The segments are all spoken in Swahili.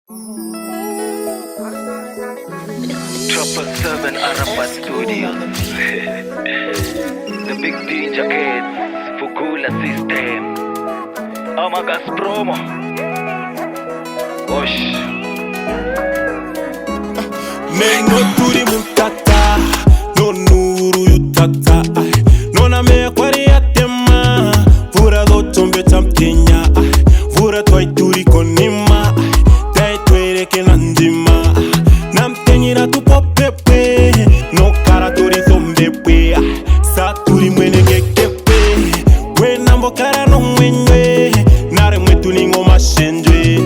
7 Arapat Studios. The Big D Jacket, Fugula System, Amagas Promo. Osh Mengo turi mutata, no nuru yutata. Nona me kwari atema, vura do tombe tampenya. Vura twai turi konima, dai twere ke nandima. Namtenyira tu popepe, no kara turi zombepe. Sa turi mwene gekepe, we nambo kara no mwenye. Nare mwetu ningo mashenjwe,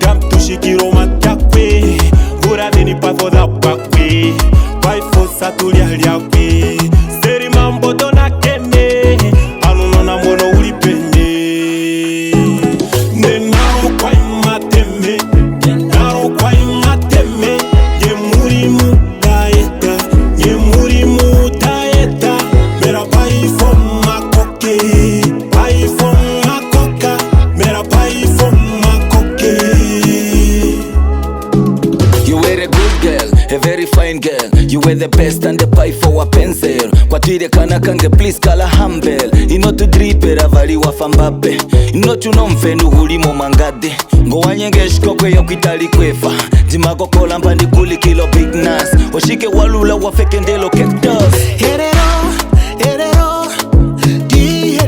dam tushikiro matakwe. Vura deni pa foda pakwe, pai fosa tulia liakwe. Seri mambo dona kene, anu nona mono uli penye. Nenao kwa imateme, nenao kwa imateme. Ye muri mutaeta, ye muri mutaeta. Mera pai fom makoke, pai fom makoka. Mera pai fom makoke. You were a good girl, a very fine girl. You were the best and the pie for a pencil. Kwa twire kana kange please kala humble. Ino tu dripera vali wa fambape. Ino tu nomfenu hulimo mangade. Ngo wanyengeshko kwe yokwitali kwefa. Jimako kola mpandi kuli kilo big nas. Oshike walula wafeke ndelo cactus. Herero, herero, di